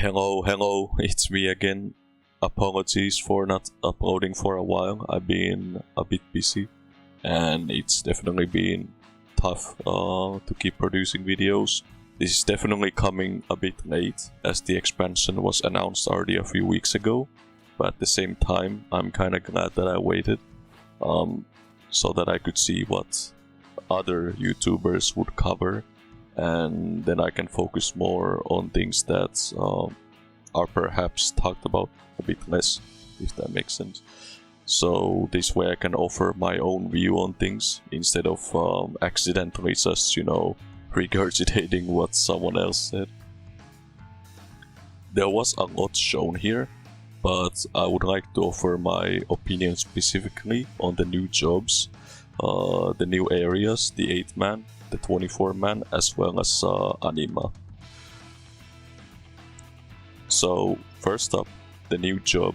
Hello, it's me again. Apologies for not uploading for a while. I've been a bit busy, and it's definitely been tough to keep producing videos. This is definitely coming a bit late, as the expansion was announced already a few weeks ago, but at the same time, I'm kinda glad that I waited, so that I could see what other YouTubers would cover, and then I can focus more on things that are perhaps talked about a bit less, if that makes sense. So this way I can offer my own view on things, instead of accidentally just, regurgitating what someone else said. There was a lot shown here, but I would like to offer my opinion specifically on the new jobs, the new areas, the 8-man, the 24-man, as well as Anima. So first up, the new job,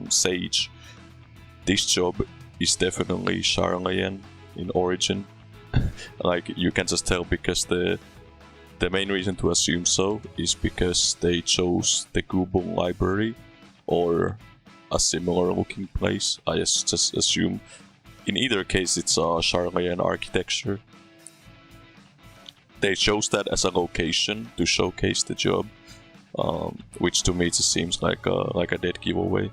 Sage. This job is definitely Charlayan in origin. Like, you can just tell, because the main reason to assume so is because they chose the Gubung library or a similar looking place. I just assume in either case it's a Charlayan architecture. They chose that as a location to showcase the job, which to me just seems like a dead giveaway.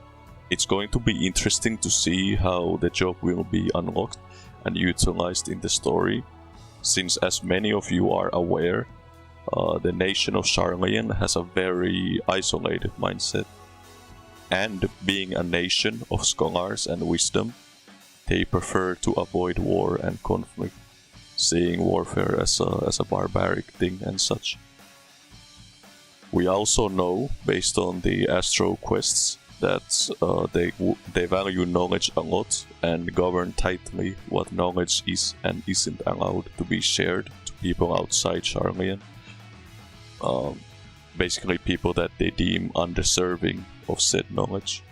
It's going to be interesting to see how the job will be unlocked and utilized in the story, since, as many of you are aware, the nation of Charlayan has a very isolated mindset. And being a nation of scholars and wisdom, they prefer to avoid war and conflict, seeing warfare as a barbaric thing and such. We also know, based on the Astro quests, that they value knowledge a lot and govern tightly what knowledge is and isn't allowed to be shared to people outside Charlayan. Basically people that they deem undeserving of said knowledge.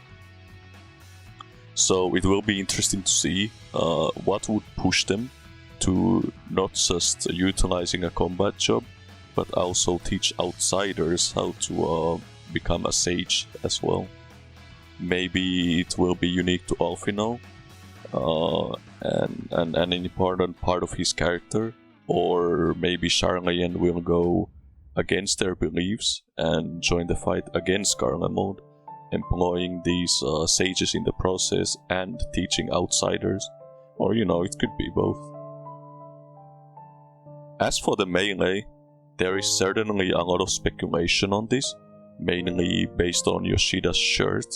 So it will be interesting to see what would push them to not just utilizing a combat job, but also teach outsiders how to become a sage as well. Maybe it will be unique to Alphinaud, and an important part of his character, or maybe Charlayan will go against their beliefs and join the fight against Garlemald, employing these sages in the process and teaching outsiders, or it could be both. As for the melee, there is certainly a lot of speculation on this, mainly based on Yoshida's shirt,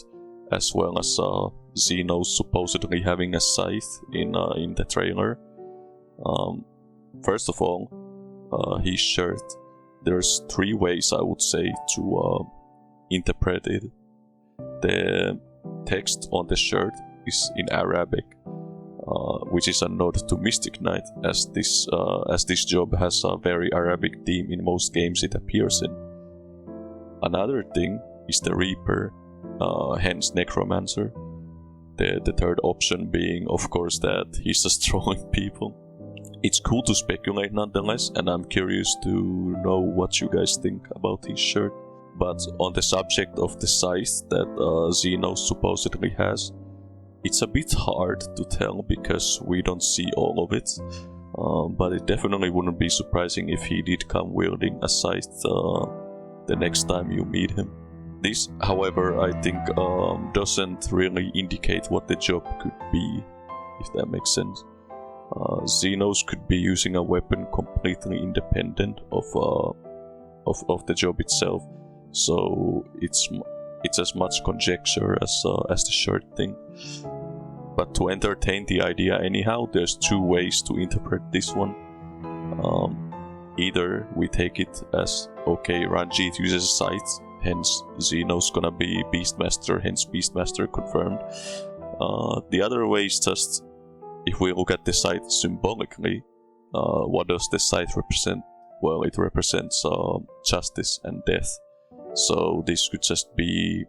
as well as Xenos supposedly having a scythe in the trailer. First of all, his shirt. There's 3 ways, I would say, to interpret it. The text on the shirt is in Arabic, which is a nod to Mystic Knight, as this job has a very Arabic theme in most games it appears in. Another thing is the Reaper, hence Necromancer. The third option being, of course, that he's just trolling people. It's cool to speculate nonetheless, and I'm curious to know what you guys think about his shirt. But on the subject of the scythe that Xenos supposedly has, it's a bit hard to tell because we don't see all of it, but it definitely wouldn't be surprising if he did come wielding a scythe the next time you meet him. This, however, I think doesn't really indicate what the job could be, if that makes sense. Xenos could be using a weapon completely independent of the job itself, so it's as much conjecture as the shirt thing. But to entertain the idea anyhow, there's 2 ways to interpret this one. Either we take it as, okay, Ranjit uses a scythe, hence Xenos gonna be Beastmaster, hence Beastmaster confirmed. The other way is just, if we look at the scythe symbolically, what does the scythe represent? Well, it represents justice and death. So this could just be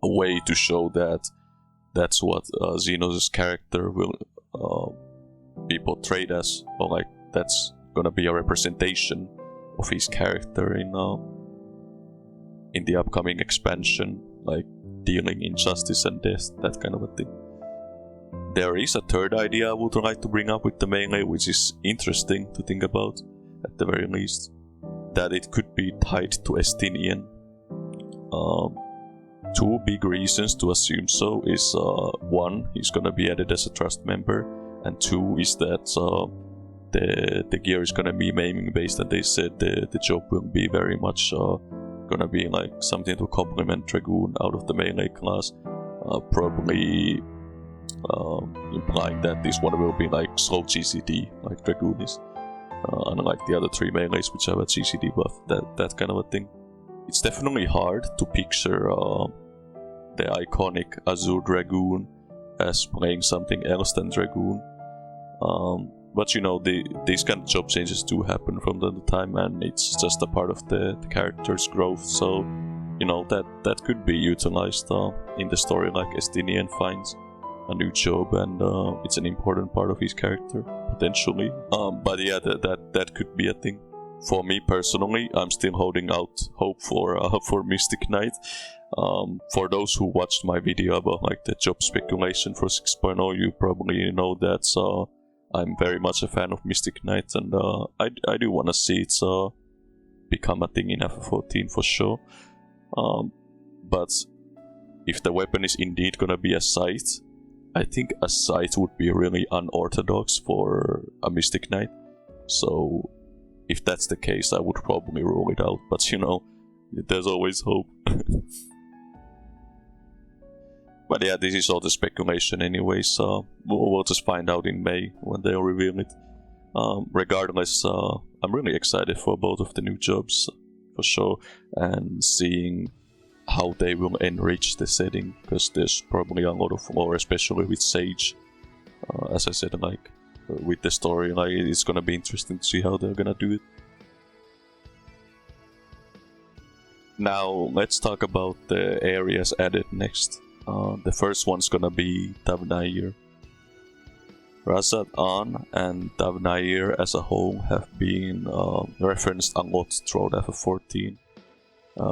a way to show that that's what Xenos' character will be portrayed as, or like that's gonna be a representation of his character in the upcoming expansion, like dealing injustice and death, that kind of a thing. There is a third idea I would like to bring up with the melee, which is interesting to think about, at the very least. That it could be tied to Estinien. Two big reasons to assume so is one, he's gonna be added as a trust member, and two is that the gear is gonna be maiming based, and they said the job will be very much gonna be like something to complement Dragoon out of the melee class, probably implying that this one will be like slow GCD like Dragoon is, unlike the other three melees which have a GCD buff, that kind of a thing. It's definitely hard to picture the iconic Azure Dragoon as playing something else than Dragoon. But you know, these kind of job changes do happen from time to time, and it's just a part of the character's growth. So, you know, that could be utilized in the story, like Estinien finds a new job, and it's an important part of his character potentially. But yeah, that could be a thing. For me personally, I'm still holding out hope for Mystic Knight. For those who watched my video about like the job speculation for 6.0, you probably know that I'm very much a fan of Mystic Knight, and I do want to see it become a thing in FF14 for sure. But if the weapon is indeed gonna be a scythe, I think a scythe would be really unorthodox for a Mystic Knight. So if that's the case, I would probably rule it out. But you know, there's always hope. But yeah, this is all the speculation anyway, so we'll just find out in May when they'll reveal it. Regardless, I'm really excited for both of the new jobs, for sure, and seeing how they will enrich the setting, because there's probably a lot of lore, especially with Sage. As I said, like, with the story, like, it's gonna be interesting to see how they're gonna do it. Now, let's talk about the areas added next. The first one's gonna be Thavnair. Razad-an and Thavnair as a whole have been referenced a lot throughout FF14.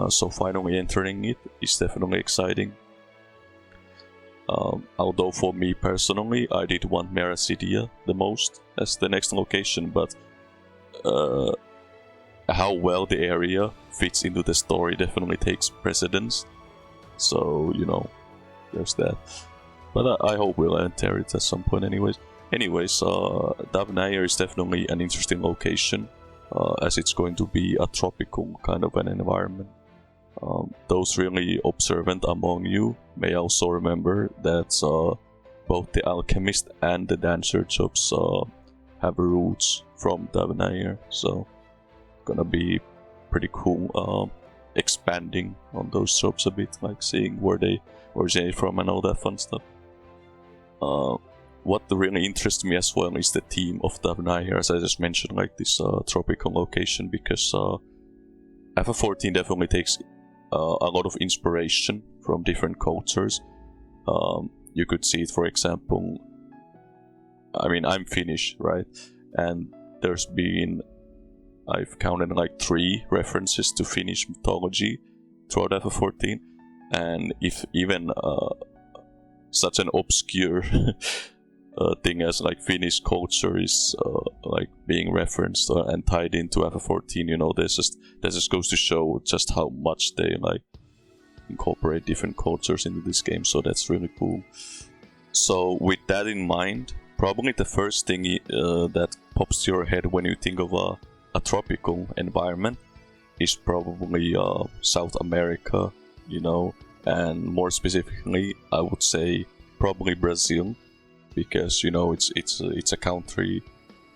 So finally entering it is definitely exciting. Although for me personally, I did want Meracidia the most as the next location, but how well the area fits into the story definitely takes precedence. So, you know, there's that. But I hope we'll enter it at some point anyways. Thavnair is definitely an interesting location, as it's going to be a tropical kind of an environment. Those really observant among you may also remember that both the alchemist and the dancer jobs have roots from Thavnair, so gonna be pretty cool expanding on those jobs a bit, like seeing where they originate from and all that fun stuff. What really interests me as well is the theme of Thavnair, as I just mentioned, like this tropical location, because FF14 definitely takes a lot of inspiration from different cultures. You could see it, for example, I mean, I'm Finnish, right? And there's been, I've counted like 3 references to Finnish mythology throughout FF14, and if even such an obscure thing as like Finnish culture is like being referenced and tied into FF14, you know, that just goes to show just how much they like incorporate different cultures into this game, so that's really cool. So with that in mind, probably the first thing that pops to your head when you think of a tropical environment is probably South America, you know, and more specifically, I would say probably Brazil, because you know it's a country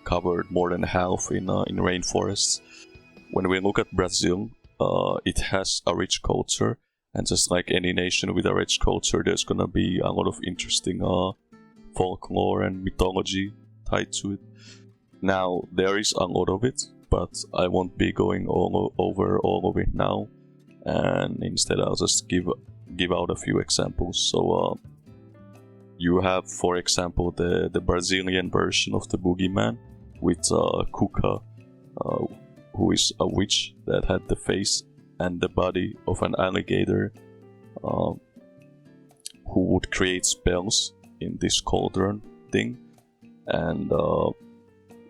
covered more than half in rainforests. When we look at Brazil, it has a rich culture, and just like any nation with a rich culture, there's gonna be a lot of interesting folklore and mythology tied to it. Now, there is a lot of it, but I won't be going over all of it now, and instead I'll just give out a few examples. So you have, for example, the Brazilian version of the boogeyman with Kuka, who is a witch that had the face and the body of an alligator who would create spells in this cauldron thing, and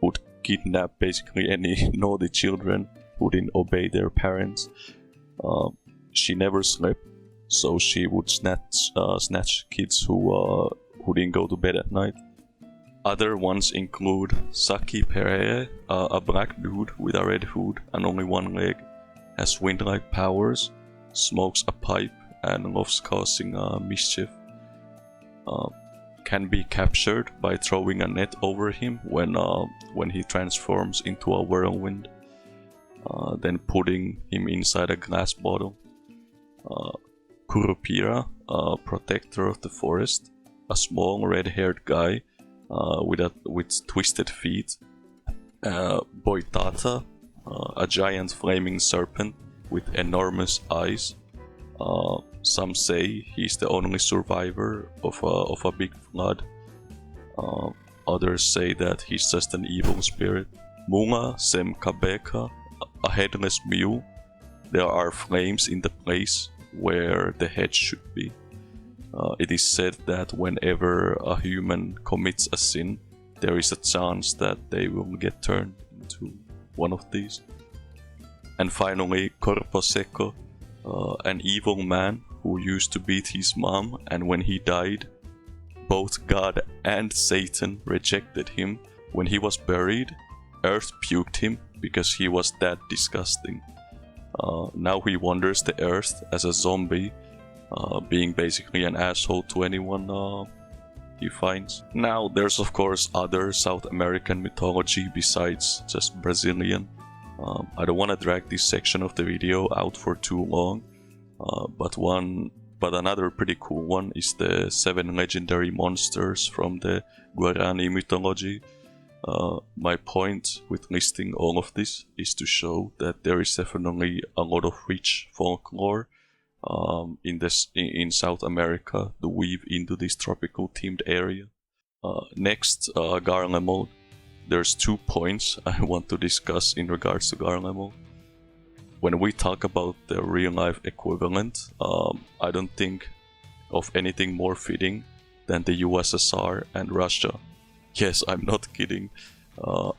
would kidnap basically any naughty children who didn't obey their parents. She never slept, so she would snatch kids who didn't go to bed at night. Other ones include Saki Pereye, a black dude with a red hood and only one leg, has wind-like powers, smokes a pipe, and loves causing mischief. Can be captured by throwing a net over him when he transforms into a whirlwind, then putting him inside a glass bottle. Kurupira, a protector of the forest, a small red-haired guy with twisted feet. Boitata, a giant flaming serpent with enormous eyes. Some say he's the only survivor of a big flood. Others say that he's just an evil spirit. Munga Semkabeka, a headless mule. There are flames in the place where the head should be. It is said that whenever a human commits a sin, there is a chance that they will get turned into one of these. And finally, Corpo Seco, an evil man who used to beat his mom, and when he died, both God and Satan rejected him. When he was buried, Earth puked him because he was that disgusting. Now he wanders the Earth as a zombie, being basically an asshole to anyone he finds. Now there's of course other South American mythology besides just Brazilian. I don't want to drag this section of the video out for too long, but another pretty cool one is the 7 legendary monsters from the Guarani mythology. My point with listing all of this is to show that there is definitely a lot of rich folklore in South America to weave into this tropical themed area. Next, Garlemald. There's 2 points I want to discuss in regards to Garlemald. When we talk about the real life equivalent, I don't think of anything more fitting than the USSR and Russia. Yes, I'm not kidding.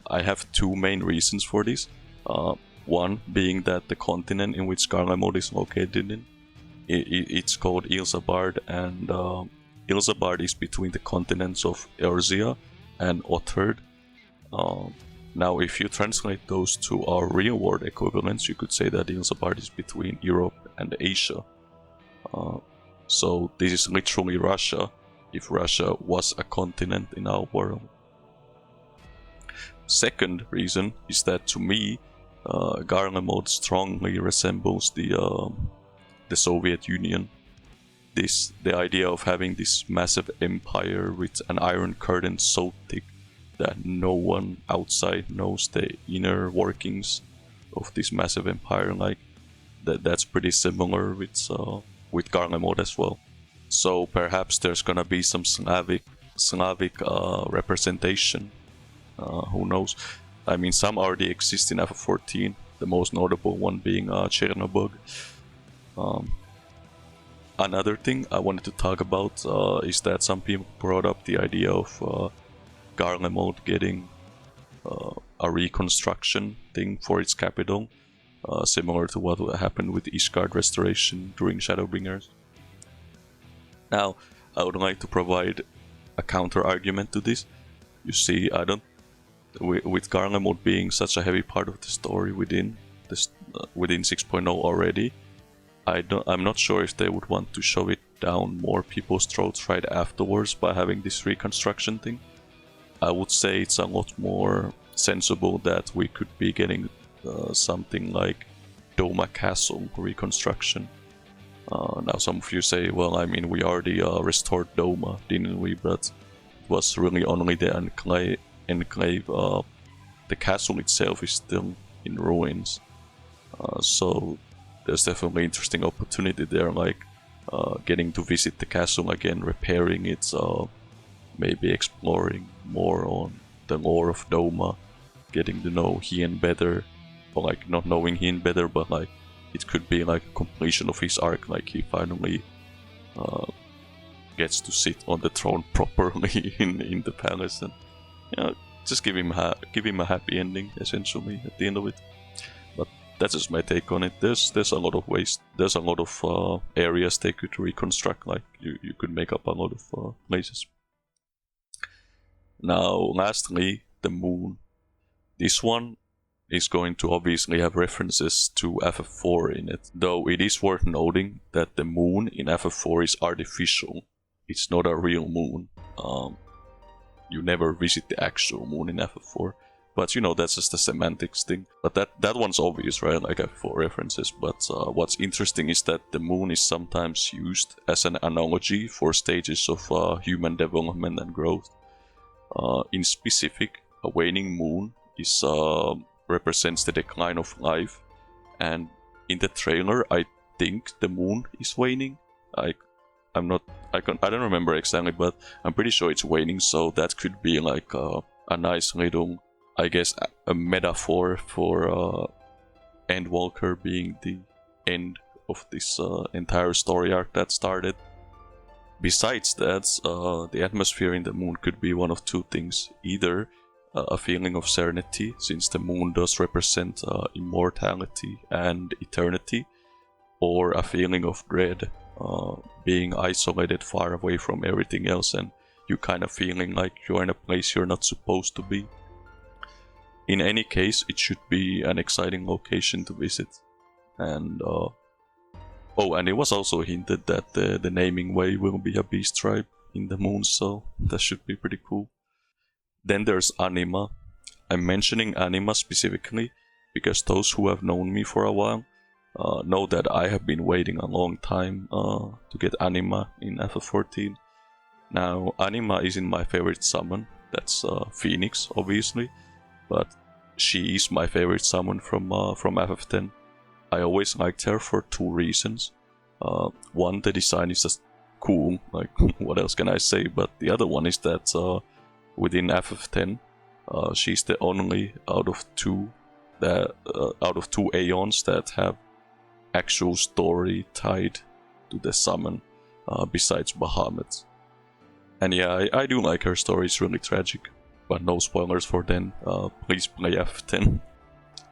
I have 2 main reasons for this. One being that the continent in which Garlemald is located in, it's called Ilsabard, and Ilsabard is between the continents of Erzia and Otherd. Now, if you translate those to our real-world equivalents, you could say that Ilsabard is between Europe and Asia. So this is literally Russia, if Russia was a continent in our world. Second reason is that to me, Garlemald strongly resembles the Soviet Union. The idea of having this massive empire with an iron curtain so thick that no one outside knows the inner workings of this massive empire, like that's pretty similar with Garlemald as well. So perhaps there's gonna be some Slavic representation. Who knows? I mean, some already exist in FF14. The most notable one being Chernobog. Another thing I wanted to talk about is that some people brought up the idea of Garlemald getting a reconstruction thing for its capital, similar to what happened with Ishgard restoration during Shadowbringers. Now, I would like to provide a counter argument to this. You see, with Garlemald being such a heavy part of the story within 6.0 already, I'm not sure if they would want to shove it down more people's throats right afterwards by having this reconstruction thing. I would say it's a lot more sensible that we could be getting something like Doma Castle reconstruction. Now some of you say, well, I mean, we already restored Doma, didn't we? But it was really only the enclave. The castle itself is still in ruins. So there's definitely interesting opportunity there, like getting to visit the castle again, repairing it, maybe exploring more on the lore of Doma, getting to know Hien better, or like not knowing Hien better, but like it could be like a completion of his arc, like he finally gets to sit on the throne properly in the palace, and just give him a happy ending essentially at the end of it. But that's just my take on it. There's a lot of ways. There's a lot of areas they could reconstruct. Like you could make up a lot of places. Now, lastly, the moon. This one is going to obviously have references to FF4 in it, though it is worth noting that the moon in FF4 is artificial. It's not a real moon. You never visit the actual moon in FF4, but that's just a semantics thing. But that one's obvious, right? Like FF4 references. But what's interesting is that the moon is sometimes used as an analogy for stages of human development and growth. In specific, a waning moon is represents the decline of life, and in the trailer I think the moon is waning. I don't remember exactly, but I'm pretty sure it's waning, so that could be like a nice little, I guess, a metaphor for Endwalker being the end of this entire story arc that started. Besides that, the atmosphere in the moon could be one of two things. Either a feeling of serenity, since the moon does represent immortality and eternity, or a feeling of dread, being isolated far away from everything else and you kind of feeling like you're in a place you're not supposed to be. In any case, it should be an exciting location to visit. And and it was also hinted that the naming way will be a beast tribe in the moon, so that should be pretty cool. Then there's Anima. I'm mentioning Anima specifically because those who have known me for a while know that I have been waiting a long time to get Anima in FF14. Now, Anima isn't my favorite summon, that's Phoenix, obviously, but she is my favorite summon from FF10. I always liked her for two reasons. One, the design is just cool, like what else can I say, but the other one is that within FF10, she's the only out of two Aeons that have actual story tied to the summon, besides Bahamut. And yeah, I do like her story, it's really tragic, but no spoilers for then, please play FF10.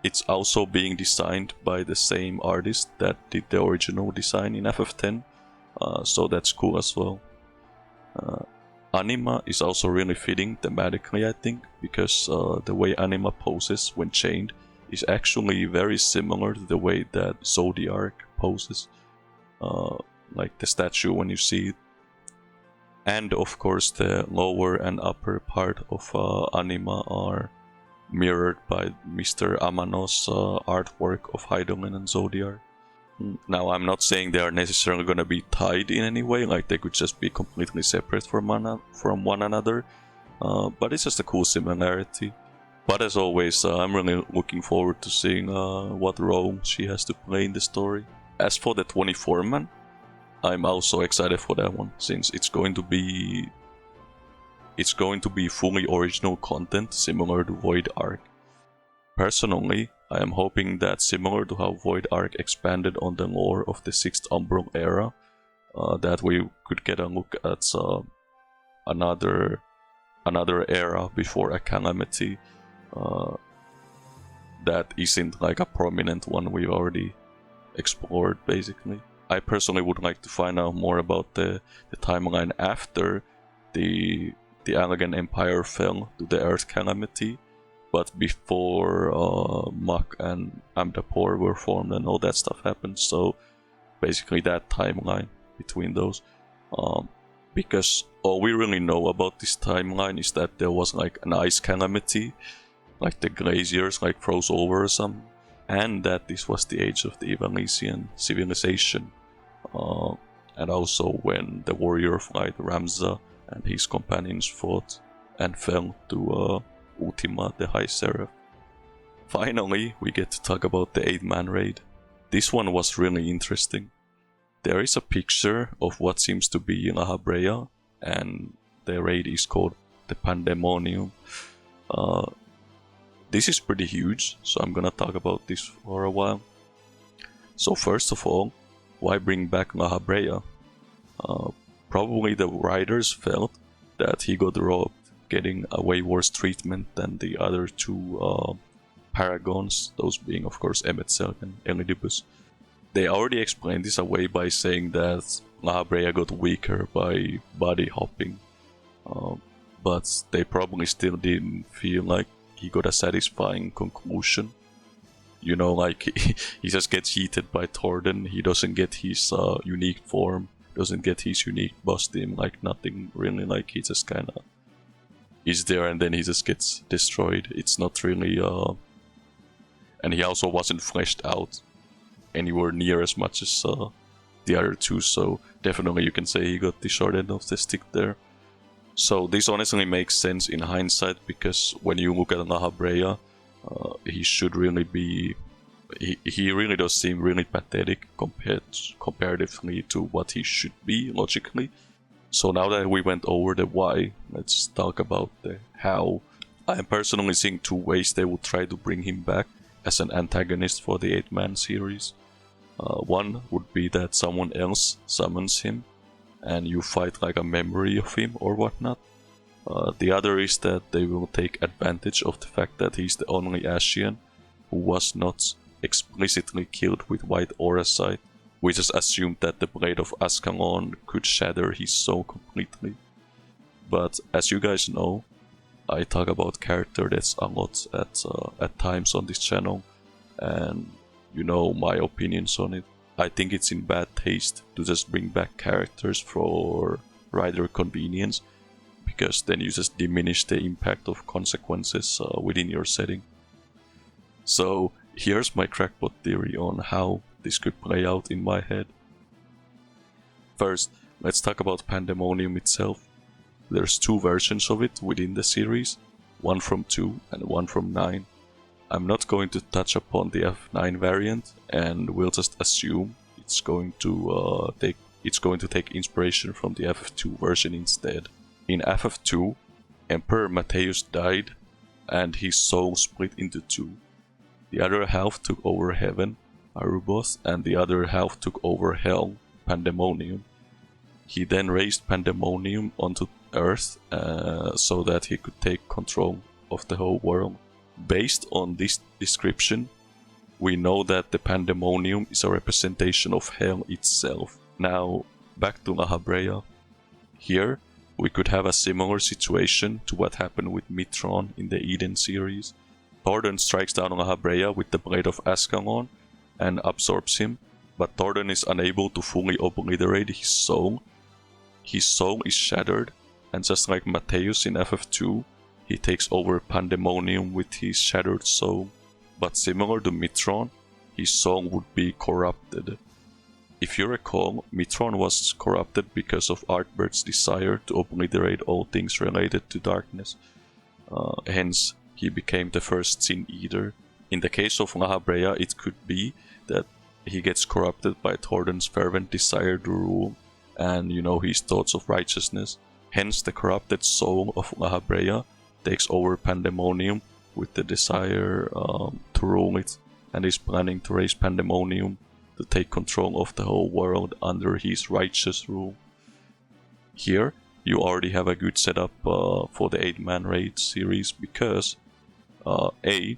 It's also being designed by the same artist that did the original design in FF10, so that's cool as well. Anima is also really fitting thematically, I think, because the way Anima poses when chained is actually very similar to the way that Zodiark poses, like the statue when you see it. And of course the lower and upper part of Anima are mirrored by Mr. Amano's artwork of Heidelin and Zodiark. Now, I'm not saying they are necessarily going to be tied in any way, like they could just be completely separate from one another, but it's just a cool similarity. But as always, I'm really looking forward to seeing what role she has to play in the story. As for the 24-man, I'm also excited for that one, since it's going to be fully original content, similar to Void Arc. Personally, I am hoping that similar to how Void Arc expanded on the lore of the 6th Umbral era, that we could get a look at another era before a calamity that isn't like a prominent one we've already explored, basically. I personally would like to find out more about the timeline after the Allegan Empire fell to the Earth Calamity, but before Muk and Amdapor were formed and all that stuff happened, so basically that timeline between those. Because all we really know about this timeline is that there was like an ice calamity, like the glaciers like froze over or something, and that this was the age of the Evanesian civilization. And also when the warrior of light Ramza and his companions fought and fell to Ultima, the High Seraph. Finally, we get to talk about the 8-man raid. This one was really interesting. There is a picture of what seems to be Lahabrea, and the raid is called the Pandemonium. This is pretty huge, so I'm gonna talk about this for a while. So first of all, why bring back Lahabrea? Probably the writers felt that he got robbed, getting a way worse treatment than the other two paragons, those being of course Emet-Selch and Elidibus. They already explained this away by saying that Lahabrea got weaker by body hopping, but they probably still didn't feel like he got a satisfying conclusion. You know, like he just gets heated by Torden, he doesn't get his unique form, doesn't get his unique boss team, like nothing really, like he just kinda is there and then he just gets destroyed. It's not really and he also wasn't fleshed out anywhere near as much as the other two, so definitely you can say he got the short end of the stick there. So this honestly makes sense in hindsight, because when you look at Lahabrea, he should really be... He really does seem really pathetic comparatively to what he should be, logically. So now that we went over the why, let's talk about the how. I am personally seeing two ways they would try to bring him back as an antagonist for the 8-man series. One would be that someone else summons him and you fight like a memory of him or whatnot. The other is that they will take advantage of the fact that he's the only Ascian who was not explicitly killed with white aura sight. We just assumed that the Blade of Ascalon could shatter his soul completely. But as you guys know, I talk about character deaths a lot at times on this channel, and you know my opinions on it. I think it's in bad taste to just bring back characters for rider convenience, because then you just diminish the impact of consequences within your setting. So here's my crackpot theory on how this could play out in my head. First, let's talk about Pandemonium itself. There's two versions of it within the series, one from 2 and one from 9. I'm not going to touch upon the F9 variant, and we'll just assume it's going to take inspiration from the FF2 version instead. In FF2, Emperor Matthäus died, and his soul split into two. The other half took over Heaven, Aruboth, and the other half took over Hell, Pandemonium. He then raised Pandemonium onto Earth so that he could take control of the whole world. Based on this description, we know that the Pandemonium is a representation of Hell itself. Now, back to Lahabrea. Here, we could have a similar situation to what happened with Mitron in the Eden series. Torden strikes down Lahabrea with the Blade of Ascalon and absorbs him, but Torden is unable to fully obliterate his soul. His soul is shattered, and just like Matthäus in FF2, he takes over Pandemonium with his shattered soul. But similar to Mitron, his soul would be corrupted. If you recall, Mitron was corrupted because of Artbird's desire to obliterate all things related to darkness. Hence, he became the first Sin Eater. In the case of Lahabrea, it could be that he gets corrupted by Torden's fervent desire to rule, and his thoughts of righteousness. Hence, the corrupted soul of Lahabrea takes over Pandemonium with the desire to rule it, and is planning to raise Pandemonium to take control of the whole world under his righteous rule. Here, you already have a good setup for the 8-man raid series, because A,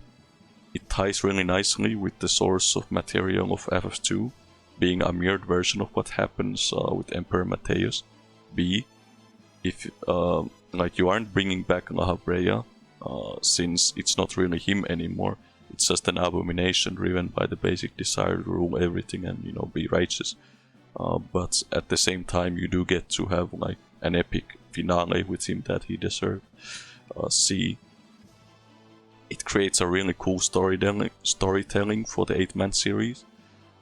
it ties really nicely with the source of material of FF2, being a mirrored version of what happens with Emperor Matthäus. B, if you aren't bringing back Lahabrea, since it's not really him anymore, it's just an abomination driven by the basic desire to rule everything and be righteous. But at the same time, you do get to have like an epic finale with him that he deserved. C, it creates a really cool storytelling for the 8-man series.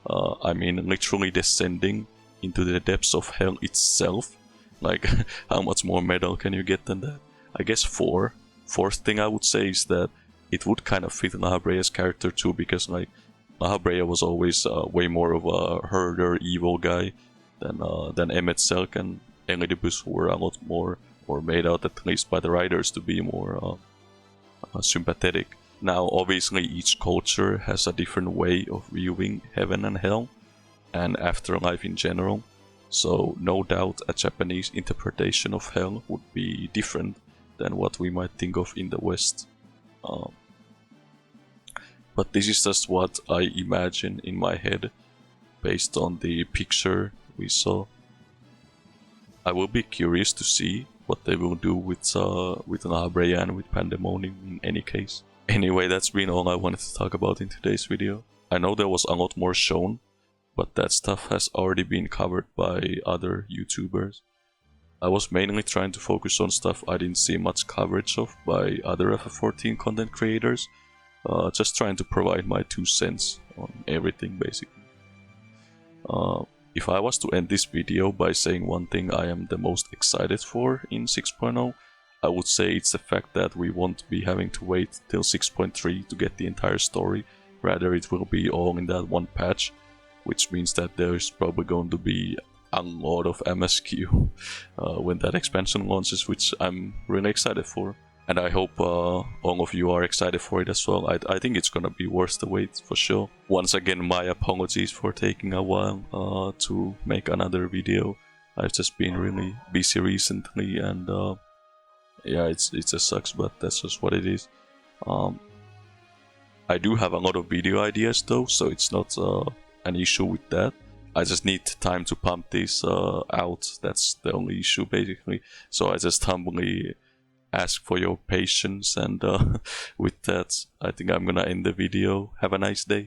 I mean, literally descending into the depths of hell itself. Like, how much more metal can you get than that? I guess fourth thing I would say is that it would kind of fit Lahabrea's character too, because like Lahabrea was always way more of a herder, evil guy than Emet-Selch and Elidibus, who were a lot more, or made out at least by the writers to be more sympathetic. Now, obviously, each culture has a different way of viewing heaven and hell, and afterlife in general, so no doubt a Japanese interpretation of hell would be different than what we might think of in the West. But this is just what I imagine in my head, based on the picture we saw. I will be curious to see what they will do with Lahabrea and with Pandemonium in any case. Anyway, that's been all I wanted to talk about in today's video. I know there was a lot more shown, but that stuff has already been covered by other YouTubers. I was mainly trying to focus on stuff I didn't see much coverage of by other FF14 content creators, just trying to provide my 2 cents on everything basically. If I was to end this video by saying one thing I am the most excited for in 6.0, I would say it's the fact that we won't be having to wait till 6.3 to get the entire story, rather it will be all in that one patch, which means that there is probably going to be a lot of MSQ when that expansion launches, which I'm really excited for. And I hope all of you are excited for it as well. I think it's gonna be worth the wait for sure. Once again, my apologies for taking a while to make another video. I've just been really busy recently, and yeah, it just sucks, but that's just what it is. I do have a lot of video ideas though, so it's not an issue with that. I just need time to pump this out. That's the only issue basically. So I just humbly ask for your patience, and with that, I think I'm gonna end the video. Have a nice day.